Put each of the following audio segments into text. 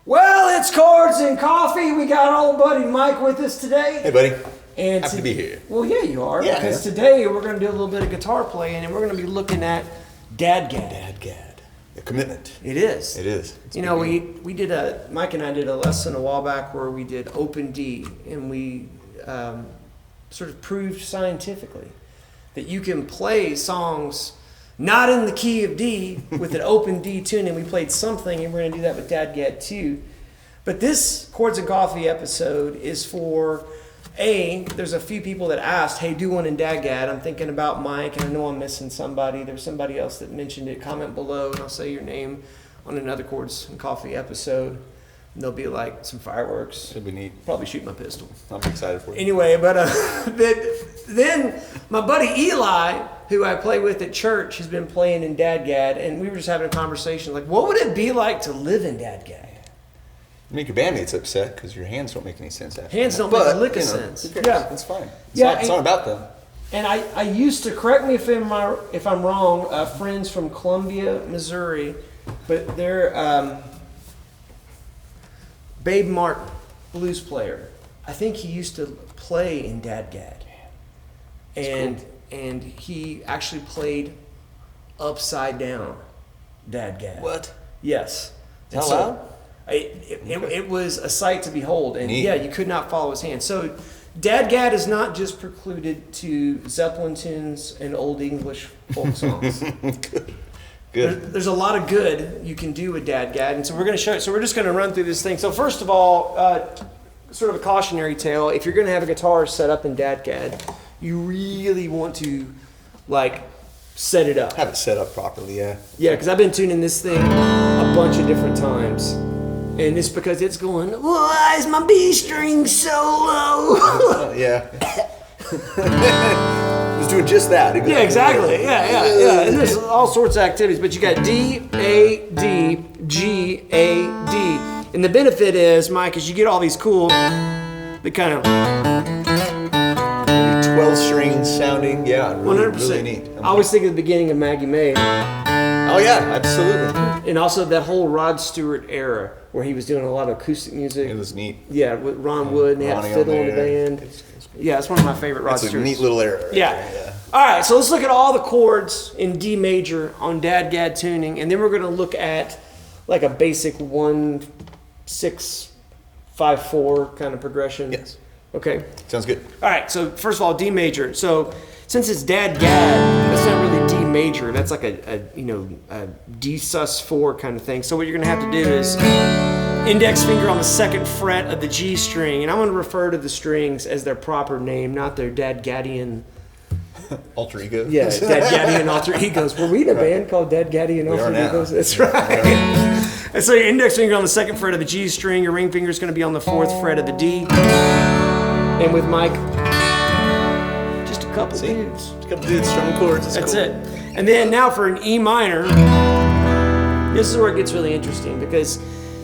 Well, it's Chords and Coffee. We got our old buddy Mike with us today. Hey, buddy. And happy to be here. Well, yeah, you are. Yeah, because today we're going to do a little bit of guitar playing, and we're going to be looking at Dad Gad. Dad Gad. The commitment. It is. It is. You know, we did Mike and I did a lesson a while back where we did open D, and we sort of proved scientifically that you can play songs not in the key of D with an open D tune, and we played something, and we're going to do that with Dad Gad too. But this Chords and Coffee episode is for, there's a few people that asked, hey, do one in Dad Gad. I'm thinking about Mike, and I know I'm missing somebody. There was somebody else that mentioned it. Comment below, and I'll say your name on another Chords and Coffee episode. And there'll be like some fireworks. Should be neat. Probably shoot my pistol. I'm excited for it. Anyway, but then my buddy Eli, who I play with at church, has been playing in Dad Gad, and we were just having a conversation like, what would it be like to live in Dad Gad? You make your bandmates upset because your hands don't make any sense after Hands that. don't make a lick of sense. Yeah, it's fine. It's not about them. And I used to, correct me if I'm wrong, friends from Columbia, Missouri, but they're Babe Martin, blues player. I think he used to play in Dad Gad. And he actually played upside down Dad Gad. What? Yes. Is that loud? It was a sight to behold, and Neat. yeah, you could not follow his hand. So Dad Gad is not just precluded to Zeppelin tunes and old English folk songs. Good. There's a lot of good you can do with Dad Gad, and so we're going to show. So we're just going to run through this thing. So first of all, sort of a cautionary tale: if you're going to have a guitar set up in Dad Gad, you really want to set it up. Have it set up properly, yeah. Yeah, because I've been tuning this thing a bunch of different times. And it's because it's going, why is my B string so low? Yeah. It's doing just that. Yeah, exactly. Yeah. And there's all sorts of activities. But you got D, A, D, G, A, D. And the benefit is, Mike, is you get all these cool, the kind of 12 strings sounding, yeah, really, 100%. really neat. I always think of the beginning of Maggie May. Oh yeah, absolutely. And also that whole Rod Stewart era where he was doing a lot of acoustic music. It was neat. Yeah, with Ron Wood, and they had fiddle in the band. Yeah, it's one of my favorite Rod Stewart's. It's a neat little era. Right Yeah. there, All right, so let's look at all the chords in D major on Dad Gad tuning, and then we're going to look at like a basic 1, 6, 5, 4 kind of progression. Yes. Okay. Sounds good. All right, so first of all, D major. So since it's Dad Gad, that's not really D major. That's like a D sus4 kind of thing. So what you're going to have to do is index finger on the 2nd fret of the G string, and I'm going to refer to the strings as their proper name, not their Dad Gadian Alter ego. Yeah, Dad Gadian alter egos. Were we in a band called Dad Gadian alter egos? That's right. And so your index finger on the 2nd fret of the G string, your ring finger is going to be on the 4th fret of the D. And with Mike, just a couple dudes. Just a couple dudes strumming chords. That's cool. It. And then now for an E minor, this is where it gets really interesting because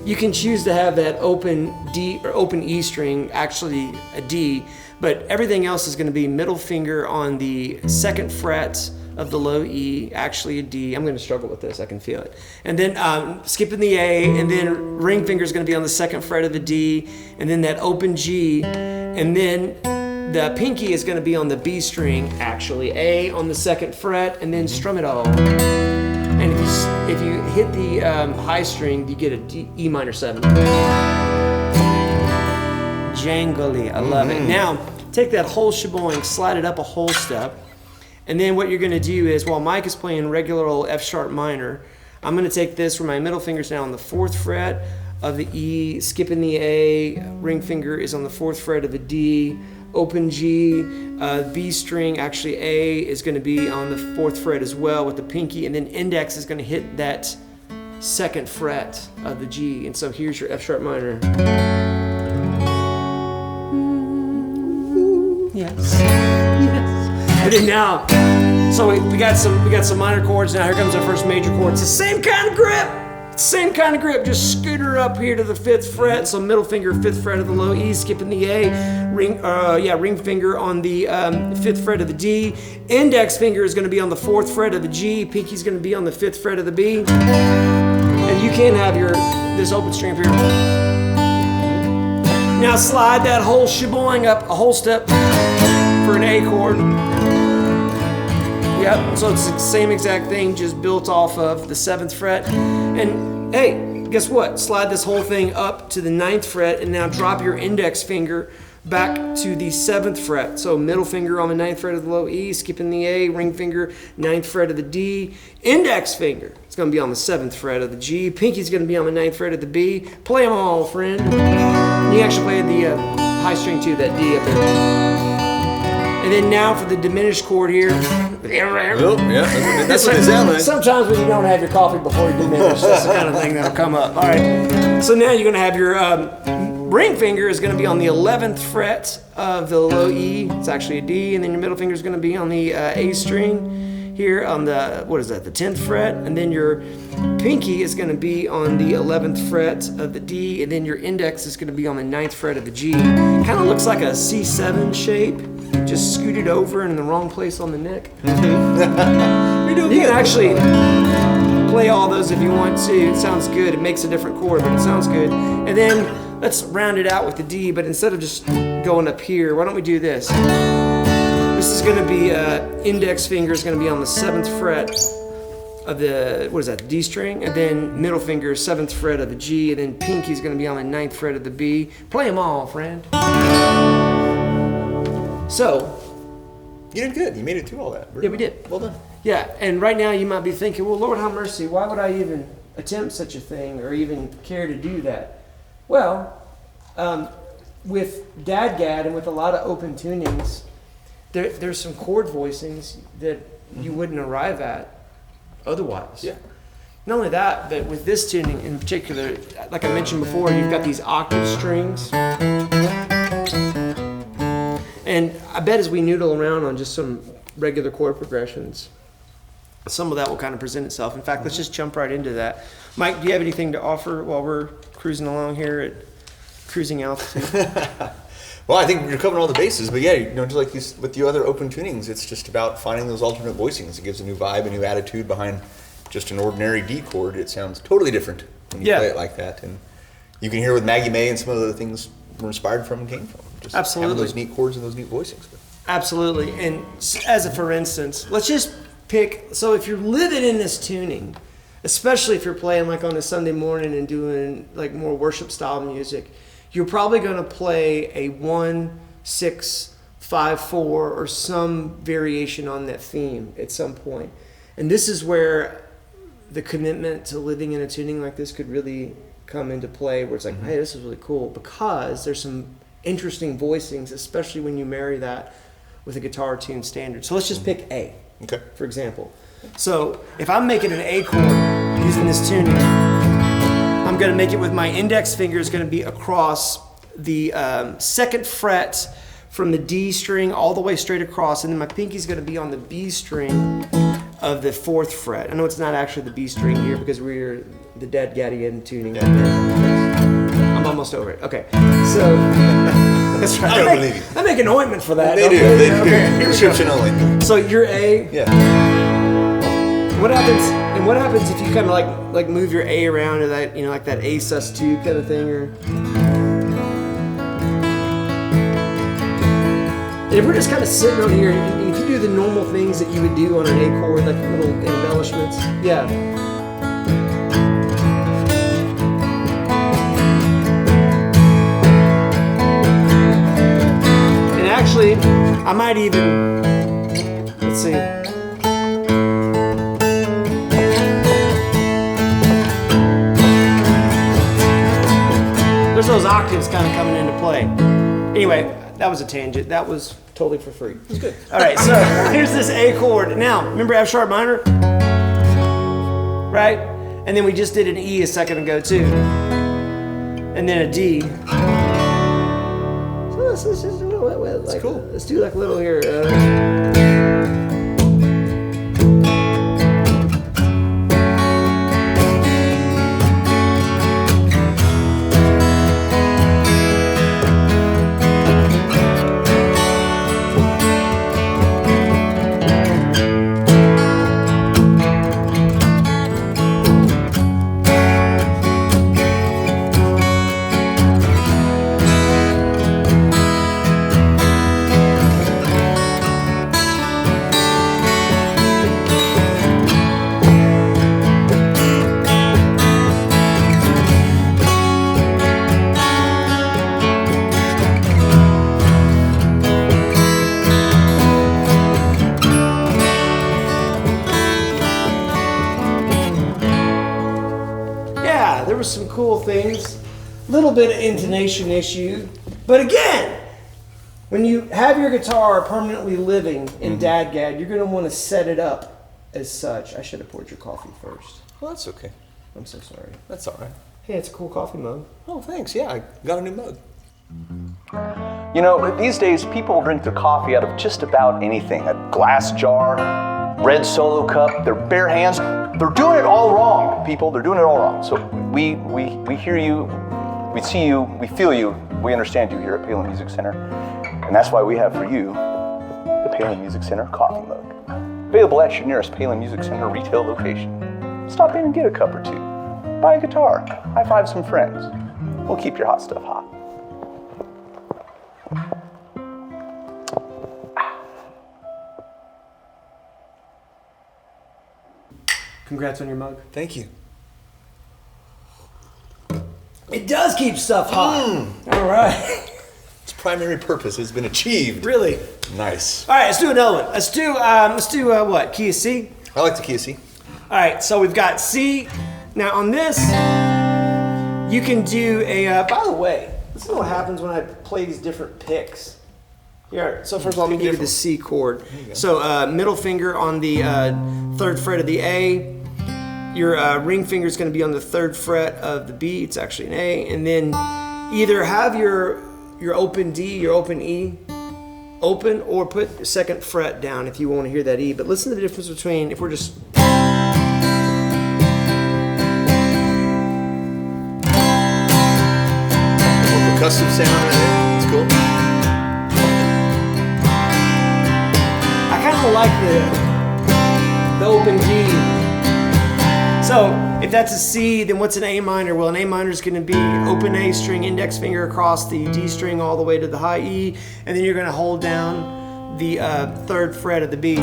you can choose to have that open D or open E string actually a D, but everything else is going to be middle finger on the 2nd fret of the low E, actually a D. I'm going to struggle with this, I can feel it. And then skipping the A, and then ring finger is going to be on the 2nd fret of the D, and then that open G, and then the pinky is going to be on the B string, actually A on the 2nd fret, and then strum it all. And if you hit the high string, you get a E minor 7. Jangly, I love it. Now, take that whole sheboing, slide it up a whole step, and then what you're going to do is, while Mike is playing regular old F sharp minor, I'm going to take this where my middle finger's now on the 4th fret of the E, skipping the A, ring finger is on the 4th fret of the D, open G, B string, actually A is going to be on the 4th fret as well with the pinky, and then index is going to hit that 2nd fret of the G. And so here's your F sharp minor. Yes. And then now, so we got some minor chords. Now here comes our first major chord. It's the same kind of grip. Same kind of grip. Just scooter up here to the 5th fret. So middle finger, 5th fret of the low E, skipping the A. Ring finger on the 5th fret of the D. Index finger is going to be on the 4th fret of the G. Pinky's going to be on the 5th fret of the B. And you can have this open string up here. Now slide that whole sheboing up a whole step for an A chord. Yep, so it's the same exact thing, just built off of the 7th fret. And hey, guess what? Slide this whole thing up to the 9th fret and now drop your index finger back to the 7th fret. So middle finger on the 9th fret of the low E, skipping the A, ring finger, 9th fret of the D, index finger, it's gonna be on the 7th fret of the G, pinky's gonna be on the 9th fret of the B. Play them all, friend. And you actually play the high string too, that D up there. And then now for the diminished chord here. Oh, yeah, that's what it sounds like. Sometimes when you don't have your coffee before you diminish, that's the kind of thing that'll come up. All right. So now you're going to have your ring finger is going to be on the 11th fret of the low E. It's actually a D. And then your middle finger is going to be on the A string here on the, what is that, the 10th fret. And then your pinky is going to be on the 11th fret of the D. And then your index is going to be on the 9th fret of the G. Kind of looks like a C7 shape. Just scooted over in the wrong place on the neck. You can actually play all those if you want to. It sounds good. It makes a different chord, but it sounds good. And then let's round it out with the D, but instead of just going up here, why don't we do this? This is going to be, index finger is going to be on the 7th fret of the, what is that, the D string, and then middle finger, 7th fret of the G, and then pinky is going to be on the 9th fret of the B. Play them all, friend. So, you did good. You made it through all that. Yeah, we did. Well done. Yeah, and right now you might be thinking, well, Lord have mercy, why would I even attempt such a thing or even care to do that? Well, with Dad Gad and with a lot of open tunings, there's some chord voicings that you wouldn't arrive at otherwise. Yeah. Not only that, but with this tuning in particular, like I mentioned before, you've got these octave strings. And I bet as we noodle around on just some regular chord progressions, some of that will kind of present itself. In fact, let's just jump right into that. Mike, do you have anything to offer while we're cruising along here at cruising altitude? Well, I think you're covering all the bases, but yeah, just like with the other open tunings, it's just about finding those alternate voicings. It gives a new vibe, a new attitude behind just an ordinary D chord. It sounds totally different when you play it like that. And you can hear with Maggie May and some of the other things we're inspired from and came from. Just Absolutely. having those neat chords and those neat voicings. Absolutely. And as a for instance, let's just pick, so if you're living in this tuning, especially if you're playing like on a Sunday morning and doing like more worship style music, you're probably going to play a 1, 6, 5, 4 or some variation on that theme at some point. And this is where the commitment to living in a tuning like this could really come into play, where it's like, hey, this is really cool, because there's some interesting voicings, especially when you marry that with a guitar tuned standard. So let's just pick A, for example. So if I'm making an A chord using this tuning, I'm going to make it with my index finger is going to be across the 2nd fret from the D string all the way straight across, and then my pinky is going to be on the B string of the 4th fret. I know it's not actually the B string here because we're the Dad Gad tuning. I'm almost over it. Okay, so that's right. I don't believe you. I make an ointment for that. They do. Okay, Prescription only. So you're A. Yeah. What happens if you kind of like move your A around to that, like that A sus2 kind of thing, or if we're just kind of sitting on here, and if you do the normal things that you would do on an A chord, like little embellishments, yeah. And actually, I might even, let's see. There's those octaves kind of coming into play. Anyway, that was a tangent. That was totally for free. It was good. All right, so here's this A chord. Now, remember F sharp minor? Right? And then we just did an E a second ago too. And then a D. So let's just do like, cool. Let's do like a little here. Little bit of intonation issue. But again, when you have your guitar permanently living in DADGAD, you're going to want to set it up as such. I should have poured your coffee first. Well, that's okay. I'm so sorry. That's all right. Hey, it's a cool coffee mug. Oh, thanks. Yeah, I got a new mug. You know, these days people drink their coffee out of just about anything. A glass jar, red Solo cup, their bare hands. They're doing it all wrong, people. They're doing it all wrong. So we hear you, we see you, we feel you, we understand you here at Palen Music Center. And that's why we have for you the Palen Music Center coffee mug. Available at your nearest Palen Music Center retail location. Stop in and get a cup or two. Buy a guitar. High five some friends. We'll keep your hot stuff hot. Congrats on your mug. Thank you. It does keep stuff hot. All right. Its primary purpose has been achieved. Really? Nice. All right, let's do another one. Let's do what? Key of C? I like the key of C. All right, so we've got C. Now on this, you can do a, by the way, this is what happens when I play these different picks. Here, so first of all, let me give you the C chord. So middle finger on the 3rd fret of the A. Your ring finger is going to be on the 3rd fret of the B. It's actually an A. And then either have your open D, your open E open, or put the 2nd fret down if you want to hear that E. But listen to the difference between, if we're just... Percussive sound right there. It's cool. I kind of like the open D. So if that's a C, then what's an A minor? Well, an A minor is going to be open A string, index finger across the D string all the way to the high E, and then you're going to hold down the 3rd fret of the B.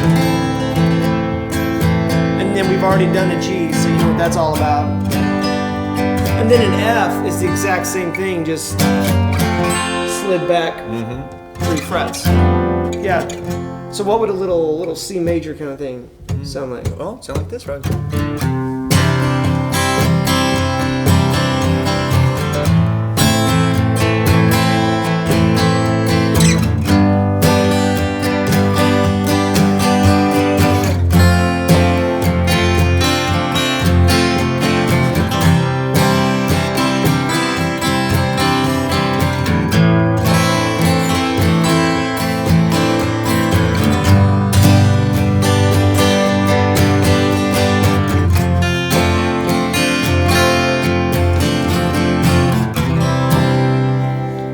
And then we've already done a G, so you know what that's all about. And then an F is the exact same thing, just slid back 3 frets. Yeah. So what would a little C major kind of thing sound like? Well, sound like this, right?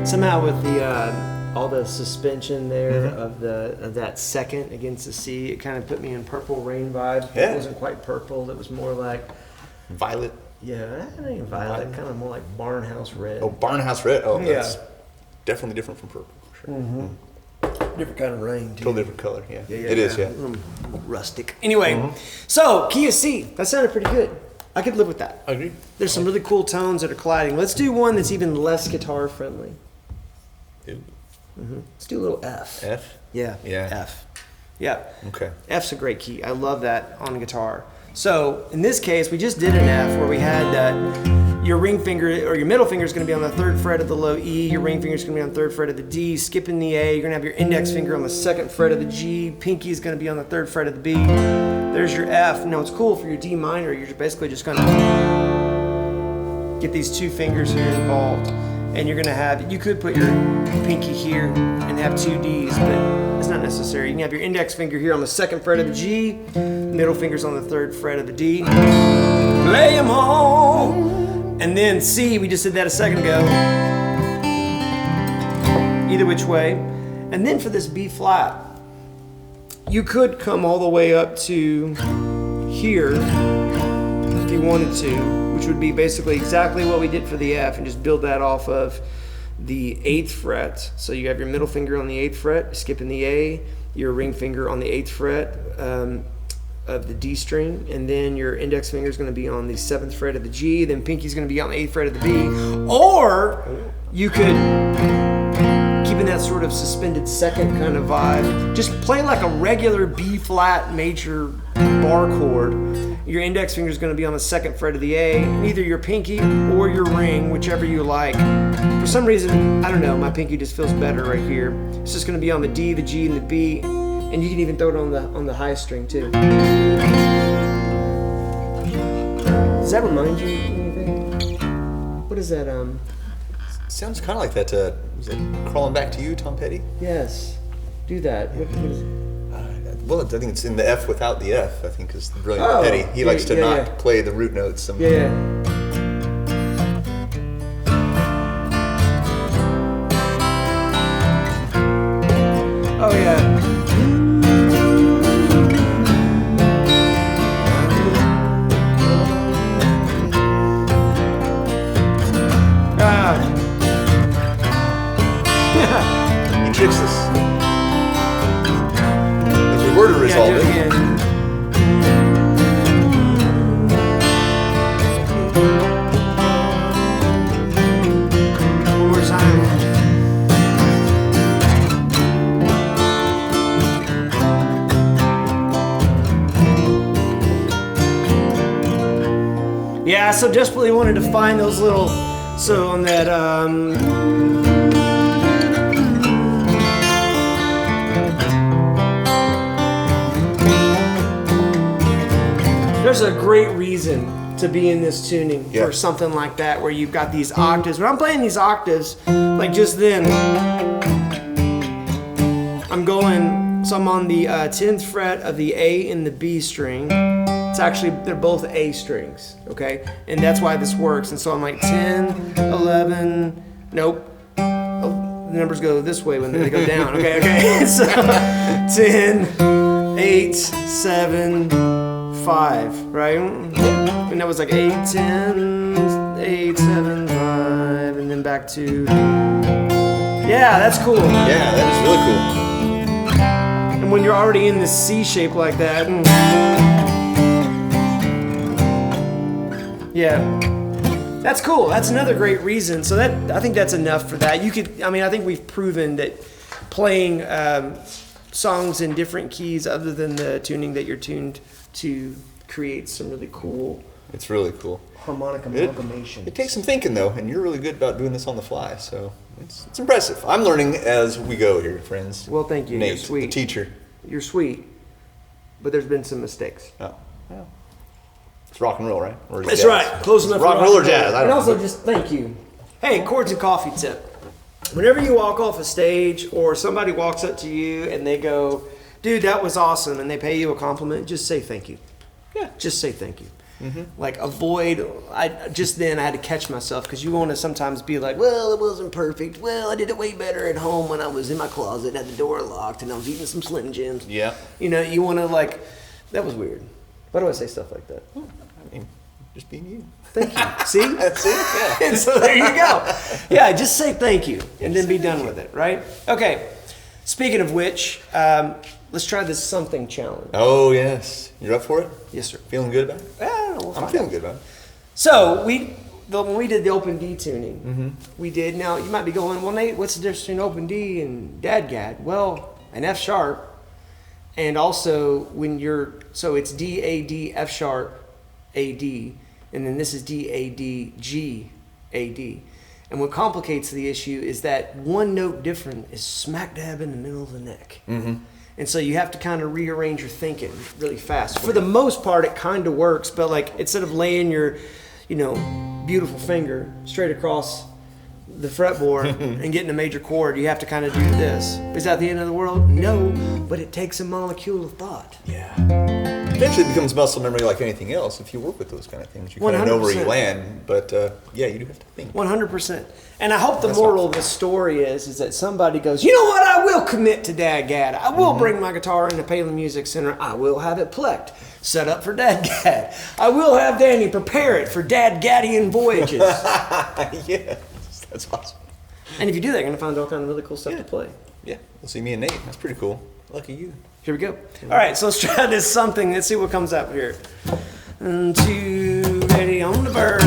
Somehow with the all the suspension there of that second against the C, it kind of put me in Purple Rain vibe. Yeah. It wasn't quite purple. It was more like Violet. yeah, not even violet, kind of more like Barnhouse Red. Oh, Barnhouse Red. Oh, Yeah. that's definitely different from purple. For sure. Different kind of rain too. Totally different color. Yeah. It is. Yeah. Rustic. Anyway, so key of C. That sounded pretty good. I could live with that. I agree. There's some really cool tones that are colliding. Let's do one that's even less guitar friendly. Ew. Let's do a little F. F. Yeah. Yeah. F. Yeah. Okay. F's a great key. I love that on the guitar. So in this case, we just did an F where we had your ring finger or your middle finger is going to be on the 3rd fret of the low E. Your ring finger is going to be on the 3rd fret of the D. Skipping the A, you're going to have your index finger on the 2nd fret of the G. Pinky is going to be on the 3rd fret of the B. There's your F. Now it's cool for your D minor. You're basically just going to get these 2 fingers here involved. And you're going to have, you could put your pinky here and have 2 Ds, but it's not necessary. You can have your index finger here on the 2nd fret of the G, middle finger's on the 3rd fret of the D. Play 'em home. And then C, we just did that a second ago. Either which way. And then for this B flat, you could come all the way up to here if you wanted to, which would be basically exactly what we did for the F, and just build that off of the 8th fret. So you have your middle finger on the 8th fret, skipping the A, your ring finger on the 8th fret of the D string, and then your index finger is going to be on the 7th fret of the G, then pinky's going to be on the 8th fret of the B. Or you could keep keeping that sort of suspended second kind of vibe. Just play like a regular B flat major bar chord. Your index finger is going to be on the second fret of the A, and either your pinky or your ring, whichever you like. For some reason, I don't know, my pinky just feels better right here. It's just going to be on the D, the G, and the B, and you can even throw it on the highest string too. Does that remind you of anything? What is that? Sounds kind of like that. Was it Crawling Back to You, Tom Petty? Yes. Do that. What is it? Well, I think it's in the F without the F, I think, is the brilliant Petty. He likes to not play the root notes. Yeah. Oh, yeah. He tricks us. If we were to resolve it. One more time. Yeah, I so desperately wanted to find those little, so on that, there's a great reason to be in this tuning for something like that, where you've got these octaves. When I'm playing these octaves, like just then, I'm going, so I'm on the 10th fret of the A and the B string. It's actually, they're both A strings, okay? And that's why this works. And so I'm like 10, 11, nope. Oh, the numbers go this way when they go down, okay? So 10, 8, 7, 5, right? And that was like 8, 10, 8, 7, 5, and then back to, yeah, that's cool. Yeah, that is really cool. And when you're already in this C shape like that, yeah, that's cool. That's another great reason. So that, I think that's enough for that. You could, I mean, I think we've proven that playing songs in different keys other than the tuning that you're tuned to create some really cool. It's really cool. Harmonic amalgamation. It takes some thinking though, and you're really good about doing this on the fly, so it's impressive. I'm learning as we go here, friends. Well, thank you. Nate, You're sweet. the teacher. You're sweet, but there's been some mistakes. Oh, well. It's rock and roll, right? Or That's jazz? right. Close enough. Rock and roll or jazz? I And don't also, know. just thank you. Hey, Chords and Coffee tip. Whenever you walk off a stage or somebody walks up to you and they go, dude, that was awesome, and they pay you a compliment, just say thank you. Yeah. Just say thank you. Like avoid, I had to catch myself, because you want to sometimes be like, well, it wasn't perfect. Well, I did it way better at home when I was in my closet and had the door locked and I was eating some Slim Jims. Yeah. You know, you want to like, that was weird. Why do I say stuff like that? I mean, just being you. Thank you. See? That's it. Yeah. And so there you go. Yeah, just say thank you and then be done with it, right? Okay. Speaking of which, let's try this something challenge. Oh yes, you're up for it? Yes, sir. Feeling good about it? Yeah, I'm feeling good about it. So when we did the open D tuning, we did. Now you might be going, well, Nate, what's the difference between open D and Dad Gad? Well, an F sharp, and also when so it's D A D F sharp A D, and then this is D A D G A D. And what complicates the issue is that one note different is smack dab in the middle of the neck. And so you have to kind of rearrange your thinking really fast. For the most part, it kind of works, but like instead of laying your, beautiful finger straight across the fretboard and getting a major chord, you have to kind of do this. Is that the end of the world? No, but it takes a molecule of thought. Yeah. Eventually it becomes muscle memory like anything else. If you work with those kind of things, you kind of know where you 100%. land. But yeah, you do have to think. 100%. And I hope the moral of this story is that somebody goes, you know what, I will commit to Dad Gad. I will bring my guitar in the Palen Music Center. I will have it plecked, set up for Dad Gad. I will have Danny prepare it for Dad Gadian voyages. Yeah, that's awesome. And if you do that, you're going to find all kind of really cool stuff to play. Yeah, we'll see me and Nate. That's pretty cool. Lucky you. Here we go. All right, so let's try this something. Let's see what comes up here. 1, 2, ready on the verse.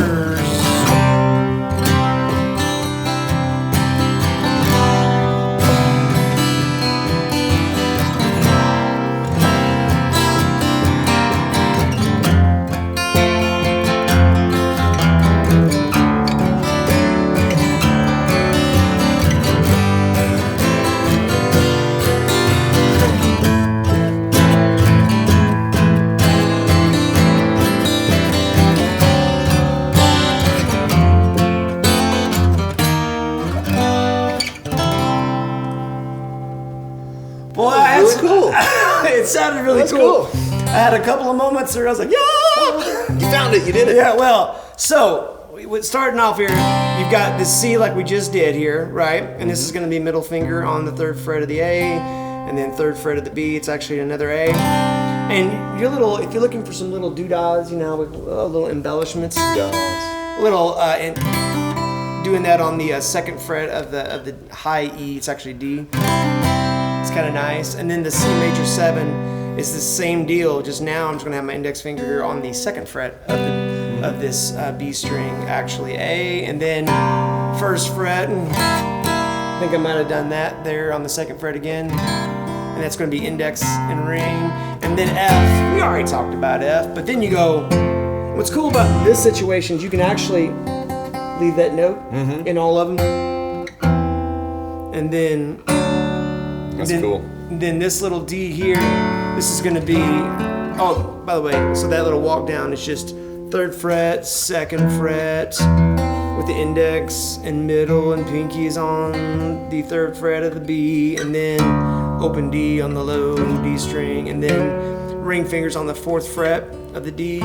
cool. It sounded really cool. I had a couple of moments where I was like, yeah! You found it. You did it. Yeah, well, so starting off here, you've got the C like we just did here, right? And this is going to be middle finger on the 3rd fret of the A, and then 3rd fret of the B. It's actually another A. And if you're looking for some little doodads, with little embellishments, doing that on the 2nd fret of the high E. It's actually D. It's kind of nice. And then the C major 7 is the same deal. Just now, I'm just going to have my index finger here on the 2nd fret of this B string, actually A, and then 1st fret. And I think I might have done that there on the 2nd fret again. And that's going to be index and ring. And then F. We already talked about F, but then you go. What's cool about this situation is you can actually leave that note in all of them. And then cool. Then this little D here, this is going to be, oh, by the way, so that little walk down is just 3rd fret, 2nd fret with the index and middle, and pinky is on the 3rd fret of the B, and then open D on the low D string, and then ring fingers on the 4th fret of the D,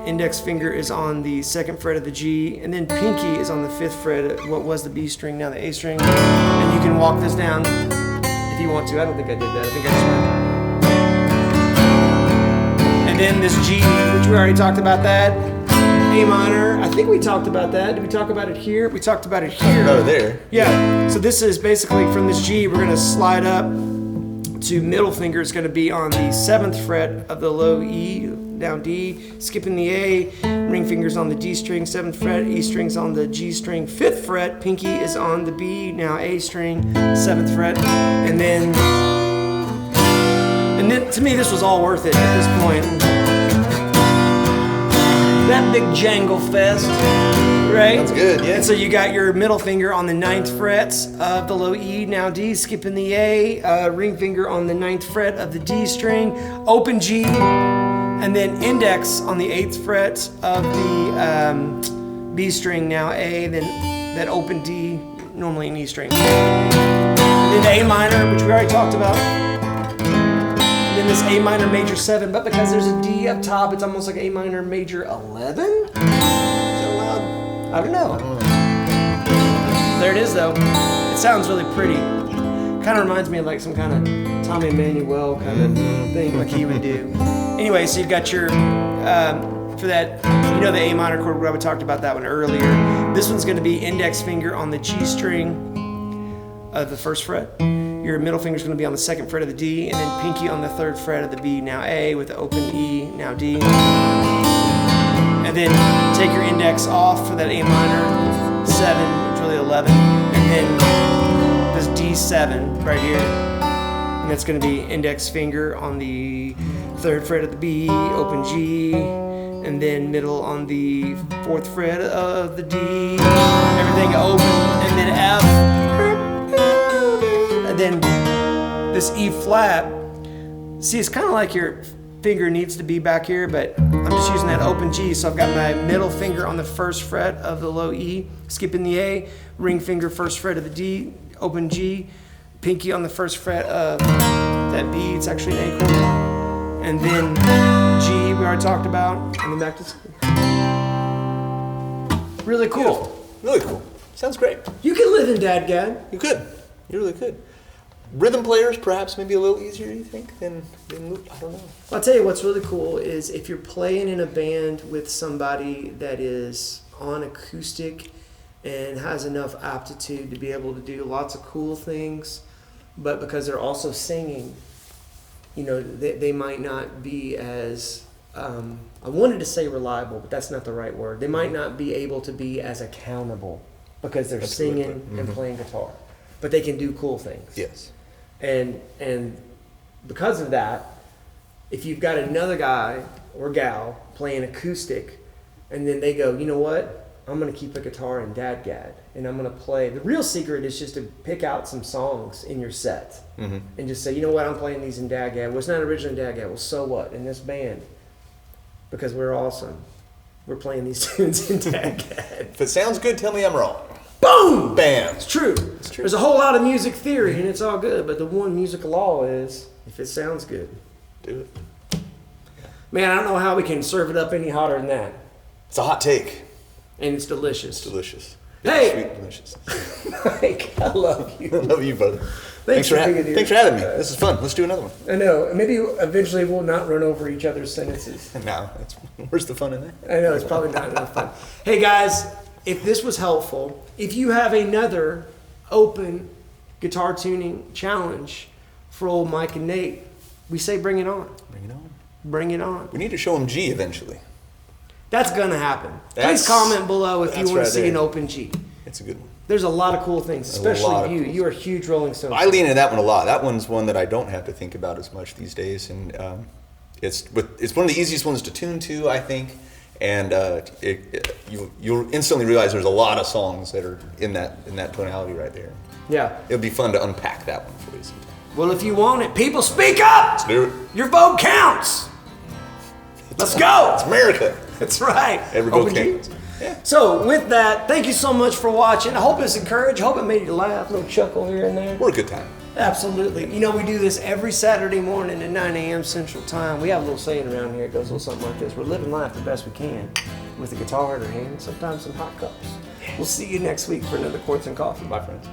index finger is on the 2nd fret of the G, and then pinky is on the 5th fret of what was the B string, now the A string. And you can walk this down if you want to. I don't think I did that. I think I just went. And then this G, which we already talked about that. A minor, I think we talked about that. Did we talk about it here? We talked about it here. Oh, there. Yeah. So this is basically from this G, we're going to slide up to middle finger. It's going to be on the 7th fret of the low E, down D, skipping the A, ring fingers on the D string, 7th fret, E strings on the G string, 5th fret, pinky is on the B, now A string, 7th fret, and then to me this was all worth it at this point. That big jangle fest, right? That's good, yeah. And so you got your middle finger on the 9th fret of the low E, now D, skipping the A, ring finger on the 9th fret of the D string, open G, and then index on the 8th fret of the B string, now A, then that open D, normally an E string. And then the A minor, which we already talked about. And then this A minor major 7, but because there's a D up top, it's almost like A minor major 11? Is that allowed? I don't know. There it is though. It sounds really pretty. Kind of reminds me of like some kind of Tommy Emmanuel kind of thing like he would do. Anyway, so you've got your, for that, the A minor chord, we talked about that one earlier. This one's going to be index finger on the G string of the 1st fret. Your middle finger's going to be on the 2nd fret of the D, and then pinky on the 3rd fret of the B, now A, with the open E, now D. And then take your index off for that A minor 7, it's really 11, and then this D7 right here. And that's going to be index finger on the 3rd fret of the B, open G, and then middle on the 4th fret of the D, everything open, and then F. And then this E flat, see, it's kind of like your finger needs to be back here, but I'm just using that open G, so I've got my middle finger on the 1st fret of the low E, skipping the A, ring finger 1st fret of the D, open G, pinky on the 1st fret of that B, it's actually an A chord, and then G, we already talked about, and then back to C. Really cool. Beautiful. Really cool. Sounds great. You can live in Dad Gad. You could. You really could. Rhythm players, perhaps, maybe a little easier, you think, than I don't know. I'll tell you what's really cool is if you're playing in a band with somebody that is on acoustic and has enough aptitude to be able to do lots of cool things, but because they're also singing, they might not be as, I wanted to say reliable, but that's not the right word. They might not be able to be as accountable because they're singing and playing guitar, but they can do cool things. Yes. And because of that, if you've got another guy or gal playing acoustic, and then they go, you know what? I'm going to keep a guitar in Dad Gad, and I'm going to play. The real secret is just to pick out some songs in your set and just say, you know what? I'm playing these in Dad Gad. Well, it's not originally Dad Gad. Well, so what? In this band, because we're awesome, we're playing these tunes in Dad Gad. If it sounds good, tell me I'm wrong. Boom! Bam! It's true. There's a whole lot of music theory, and it's all good, but the one music law is If it sounds good. Do it. Man, I don't know how we can serve it up any hotter than that. It's a hot take. And it's delicious. It's delicious. Hey! It's sweet, delicious. Mike, I love you. I love you, brother. Thanks for having me. This is fun. Let's do another one. I know. Maybe eventually we'll not run over each other's sentences. No, where's the fun in that? I know, it's probably not enough fun. Hey guys, if this was helpful, if you have another open guitar tuning challenge for old Mike and Nate, we say bring it on. Bring it on. Bring it on. We need to show them G eventually. That's gonna happen. Please comment below if you want to see an open G. It's a good one. There's a lot of cool things, especially you. You are a huge Rolling Stone. I lean into that one a lot. That one's one that I don't have to think about as much these days, and it's one of the easiest ones to tune to, I think. And you'll instantly realize there's a lot of songs that are in that tonality right there. Yeah. It'll be fun to unpack that one for you sometime. Well, if you want it, people speak up. Let's do it. Your vote counts. Let's go. It's America. That's right. Every vote counts. Yeah. So with that, thank you so much for watching. I hope it's encouraged. I hope it made you laugh, a little chuckle here and there. We're a good time. Absolutely. You know, we do this every Saturday morning at 9 a.m. Central Time. We have a little saying around here. It goes a little something like this. We're living life the best we can with a guitar in our hand, sometimes some hot cups. We'll see you next week for another Chords and Coffee. Bye, friends.